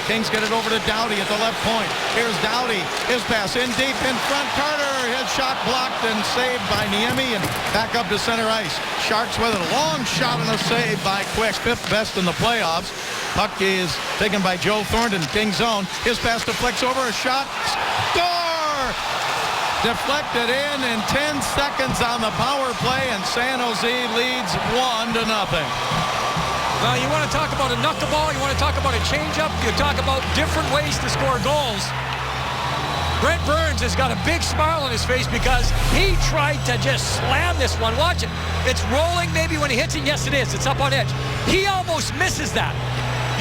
Kings get it over to Doughty at the left point. Here's Doughty. His pass in deep in front. Carter. His shot blocked and saved by Niemi, and back up to center ice. Sharks with it. A long shot and a save by Quick. Fifth best in the playoffs. Puck is taken by Joe Thornton. King zone. His pass deflects over. A shot. Score! Deflected in 10 seconds on the power play, and San Jose leads 1-0. Well, you want to talk about a knuckleball, you want to talk about a changeup, you talk about different ways to score goals. Brent Burns has got a big smile on his face because he tried to just slam this one. Watch it. It's rolling maybe when he hits it. Yes, it is. It's up on edge. He almost misses that.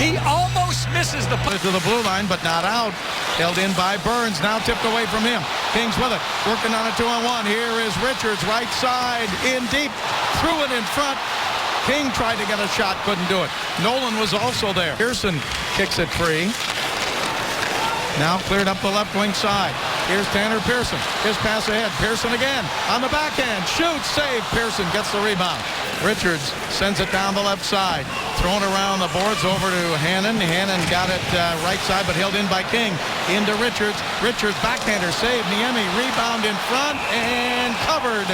He almost misses the puck. To the blue line, but not out. Held in by Burns. Now tipped away from him. Kings with it. Working on a 2-on-1. Here is Richards, right side, in deep. Threw it in front. King tried to get a shot, couldn't do it. Nolan was also there. Pearson kicks it free. Now cleared up the left wing side. Here's Tanner Pearson. His pass ahead. Pearson again on the backhand. Shoots, save. Pearson gets the rebound. Richards sends it down the left side. Thrown around the boards over to Hannon. Hannon got it right side, but held in by King. Into Richards. Richards backhander save. Niemi rebound in front and covered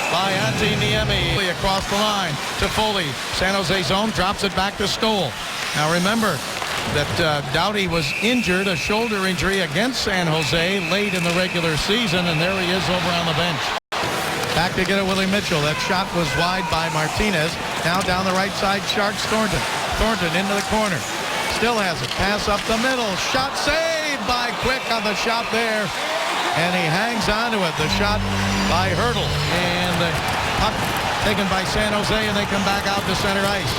by Antti Niemi. Across the line to Foley. San Jose zone, drops it back to Stoll. Now remember that Doughty was injured, a shoulder injury against San Jose late in the regular season, and there he is over on the bench. Back to get it, Willie Mitchell. That shot was wide by Martinez. Now down the right side, Sharks Thornton. Thornton into the corner. Still has it. Pass up the middle. Shot saved by Quick on the shot there. And he hangs on to it. The shot by Hurdle. And the puck taken by San Jose, and they come back out to center ice.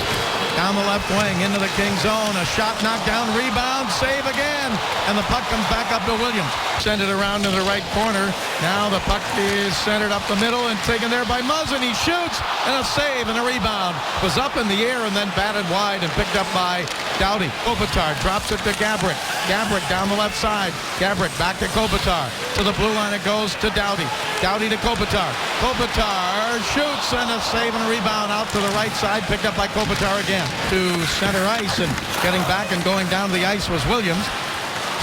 Down the left wing, into the King zone. A shot knocked down, rebound, save again. And the puck comes back up to Williams. Send it around to the right corner. Now the puck is centered up the middle and taken there by Muzzin. He shoots, and a save and a rebound. Was up in the air and then batted wide and picked up by Doughty. Kopitar drops it to Gabrick. Gabrick down the left side. Gabrick back to Kopitar. To the blue line it goes to Doughty. Doughty to Kopitar. Kopitar shoots, and a save and a rebound out to the right side. Picked up by Kopitar again. To center ice, and getting back and going down the ice was Williams.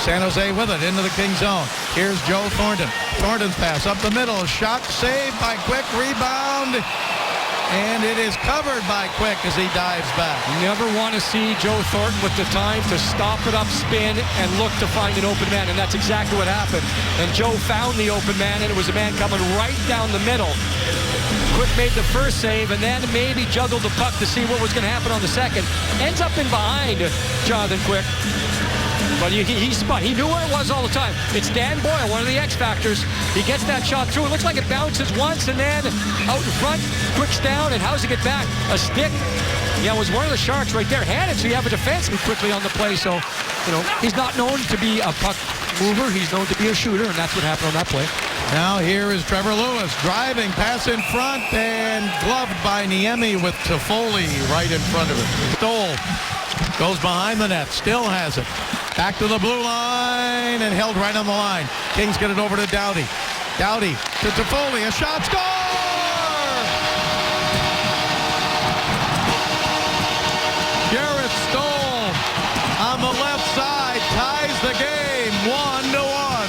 San Jose with it into the King zone. Here's Joe Thornton. Thornton's pass up the middle. Shot saved by Quick. Rebound. And it is covered by Quick as he dives back. You never want to see Joe Thornton with the time to stop it up, spin, and look to find an open man. And that's exactly what happened. And Joe found the open man, and it was a man coming right down the middle. Quick made the first save and then maybe juggled the puck to see what was going to happen on the second. Ends up in behind Jonathan Quick. But he knew where it was all the time. It's Dan Boyle, one of the X factors. He gets that shot through. It looks like it bounces once and then out in front. Quick's down, and how's he get back? A stick. Yeah, it was one of the Sharks right there. Had it, so you have a defenseman quickly on the play. So, he's not known to be a puck mover. He's known to be a shooter, and that's what happened on that play. Now here is Trevor Lewis driving, pass in front, and gloved by Niemi with Toffoli right in front of him. Stoll goes behind the net, still has it. Back to the blue line and held right on the line. Kings get it over to Doughty. Doughty to Toffoli, a shot, score! Garrett Stoll on the left side ties the game 1-1.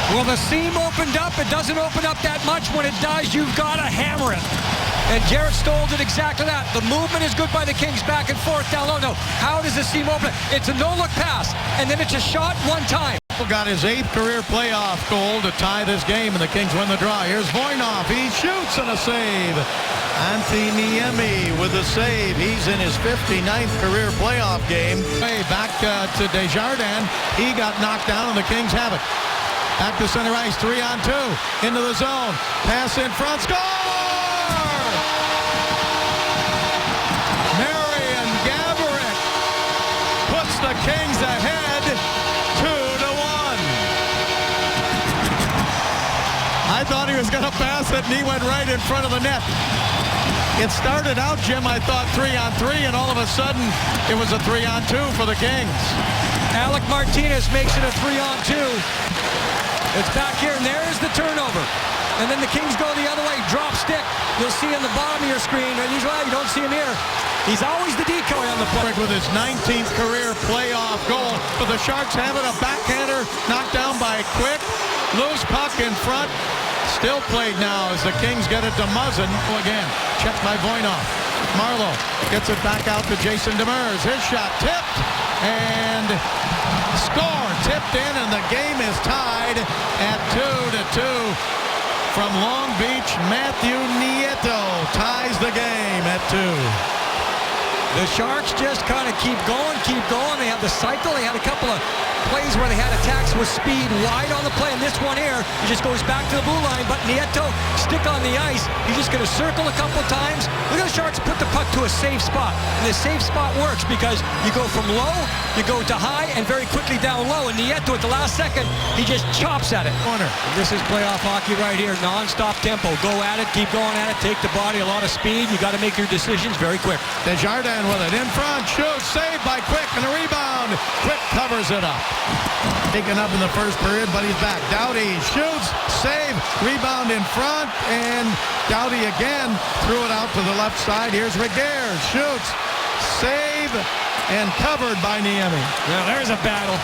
Well, the seam opened up. It doesn't open up that much. When it does, you've got to hammer it. And Garrett Stoll did exactly that. The movement is good by the Kings, back and forth down low. No, how does the seam open? It's a no-look pass, and then it's a shot one time. Got his 8th career playoff goal to tie this game, and the Kings win the draw. Here's Voynov. He shoots and a save. Antti Niemi with a save. He's in his 59th career playoff game. Back to Desjardins. He got knocked down, and the Kings have it. Back to center ice, 3-on-2. Into the zone. Pass in front. Score! Marian Gaborik puts the Kings ahead 2-1. I thought he was going to pass it, and he went right in front of the net. It started out, Jim, I thought 3-on-3, and all of a sudden it was a 3-on-2 for the Kings. Alec Martinez makes it a 3-on-2. It's back here, and there's the turnover. And then the Kings go the other way, drop stick. You'll see on the bottom of your screen, and you don't see him here. He's always the decoy on the play. With his 19th career playoff goal, but the Sharks have it. A backhander knocked down by Quick. Loose puck in front. Still played now as the Kings get it to Muzzin. Again, checked by Voynov. Marleau gets it back out to Jason Demers. His shot tipped and score. Tipped in, and the game is tied at 2-2. From Long Beach, Matthew Nieto ties the game at 2. The Sharks just kind of keep going. They have the cycle. They had a couple of plays where they had attacks with speed wide on the play. And this one here, he just goes back to the blue line. But Nieto, stick on the ice. He's just going to circle a couple times. Look at the Sharks put the puck to a safe spot. And the safe spot works because you go from low, you go to high, and very quickly down low. And Nieto, at the last second, he just chops at it. Corner. This is playoff hockey right here. Non-stop tempo. Go at it. Keep going at it. Take the body. A lot of speed. You got to make your decisions very quick. Desjardins with it in front, shoots, saved by Quick, and a rebound. Quick covers it up. Taken up in the first period, but he's back. Doughty shoots, save, rebound in front, and Doughty again threw it out to the left side. Here's Reguer, shoots, save, and covered by Niemi. Now there's a battle.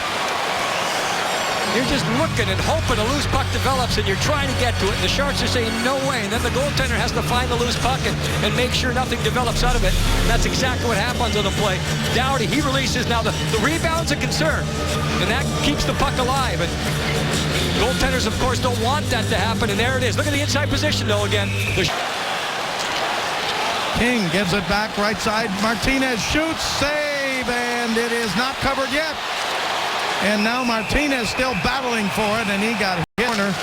You're just looking and hoping a loose puck develops, and you're trying to get to it. And the Sharks are saying, no way. And then the goaltender has to find the loose puck and make sure nothing develops out of it. And that's exactly what happens on the play. Doughty, he releases. Now the rebound's a concern, and that keeps the puck alive. And goaltenders, of course, don't want that to happen. And there it is. Look at the inside position, though, again. King gives it back right side. Martinez shoots, save, and it is not covered yet. And now Martinez still battling for it, and he got hit. Corner.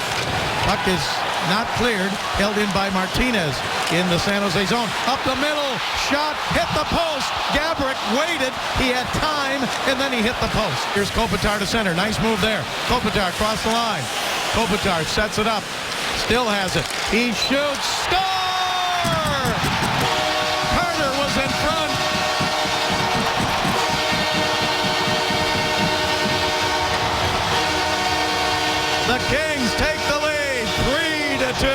Puck is not cleared. Held in by Martinez in the San Jose zone. Up the middle. Shot. Hit the post. Gaborik waited. He had time, and then he hit the post. Here's Kopitar to center. Nice move there. Kopitar across the line. Kopitar sets it up. Still has it. He shoots. Score! Carter was in front. The Kings take the lead, 3-2.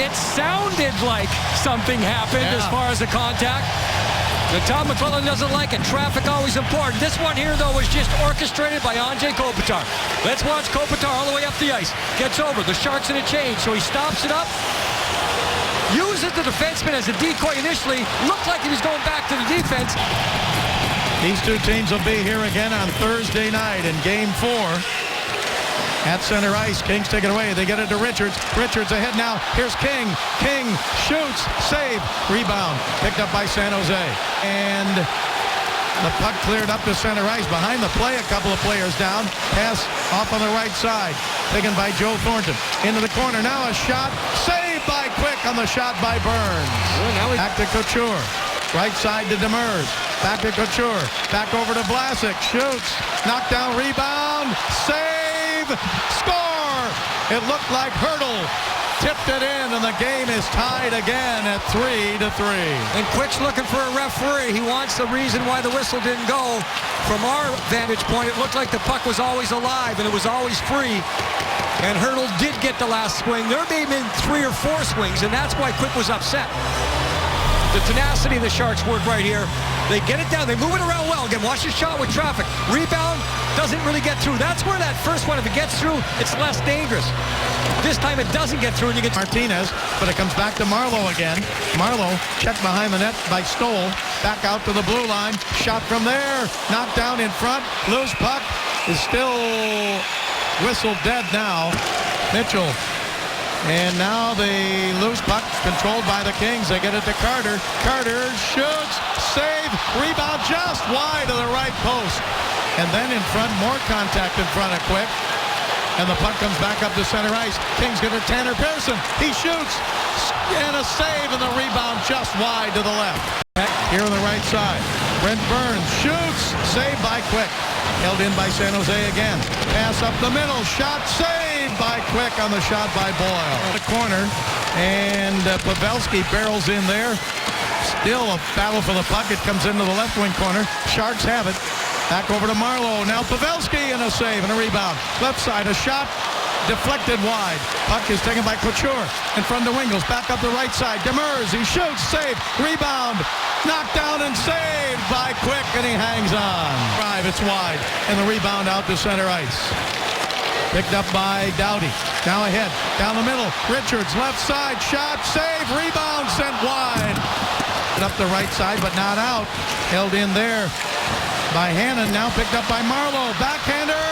It sounded like something happened as far as the contact. The Tom McClellan doesn't like it. Traffic always important. This one here, though, was just orchestrated by Andrei Kopitar. Let's watch Kopitar all the way up the ice. Gets over. The Sharks in a change, so he stops it up. Uses the defenseman as a decoy initially. Looked like he was going back to the defense. These two teams will be here again on Thursday night in Game 4. At center ice, Kings take it away. They get it to Richards. Richards ahead now. Here's King. King shoots, save, rebound. Picked up by San Jose. And the puck cleared up to center ice. Behind the play, a couple of players down. Pass off on the right side. Taken by Joe Thornton. Into the corner. Now a shot. Saved by Quick on the shot by Burns. Back to Couture. Right side to Demers. Back to Couture. Back over to Vlasic. Shoots. Knockdown, rebound. Save. Score! It looked like Hurdle tipped it in, and the game is tied again at 3-3. And Quick's looking for a referee. He wants the reason why the whistle didn't go. From our vantage point, it looked like the puck was always alive and it was always free. And Hurdle did get the last swing. There may have been 3 or 4 swings, and that's why Quick was upset. The tenacity of the Sharks work right here. They get it down. They move it around well. Again, watch the shot with traffic. Rebound doesn't really get through. That's where that first one, if it gets through, it's less dangerous. This time it doesn't get through, and you get Martinez, but it comes back to Marleau again. Marleau checked behind the net by Stoll. Back out to the blue line. Shot from there. Knocked down in front. Loose puck is still whistled dead now. Mitchell. And now the loose puck controlled by the Kings. They get it to Carter. Carter shoots, save, rebound just wide of the right post. And then in front, more contact in front of Quick. And the puck comes back up to center ice. Kings get it to Tanner Pearson. He shoots, and a save, and the rebound just wide to the left. Here on the right side, Brent Burns shoots, saved by Quick. Held in by San Jose again. Pass up the middle, shot saved by Quick on the shot by Boyle. The corner, and Pavelski barrels in there. Still a battle for the puck. It comes into the left wing corner. Sharks have it. Back over to Marleau. Now Pavelski and a save and a rebound. Left side, a shot. deflected wide. Puck is taken by Couture in front of Wingles. Back up the right side. Demers, he shoots, save, rebound, knocked down and saved by Quick, and he hangs on. Drive, it's wide, and the rebound out to center ice. Picked up by Doughty. Now ahead, down the middle. Richards, left side, shot, save, rebound, sent wide. Up the right side, but not out. Held in there by Hannon. Now picked up by Marleau. Backhander,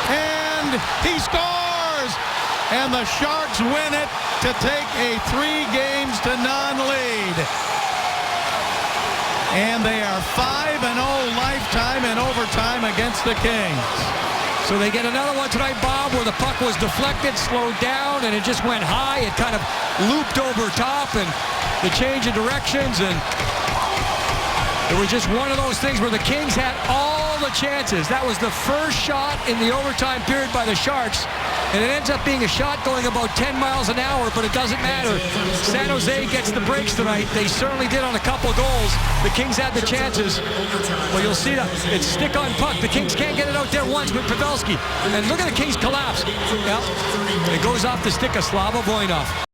and he scores! And the Sharks win it to take a 3-0 lead. And they are 5-0 lifetime in overtime against the Kings. So they get another one tonight, Bob, where the puck was deflected, slowed down, and it just went high. It kind of looped over top, and the change of directions, and it was just one of those things where the Kings had all the chances. That was the first shot in the overtime period by the Sharks, and it ends up being a shot going about 10 miles an hour, but it doesn't matter. San Jose gets the breaks tonight. They certainly did on a couple goals. The Kings had the chances. Well, you'll see that it's stick on puck. The Kings can't get it out there once with Pavelski. And look at the Kings collapse. Well, it goes off the stick of Slava Voinov.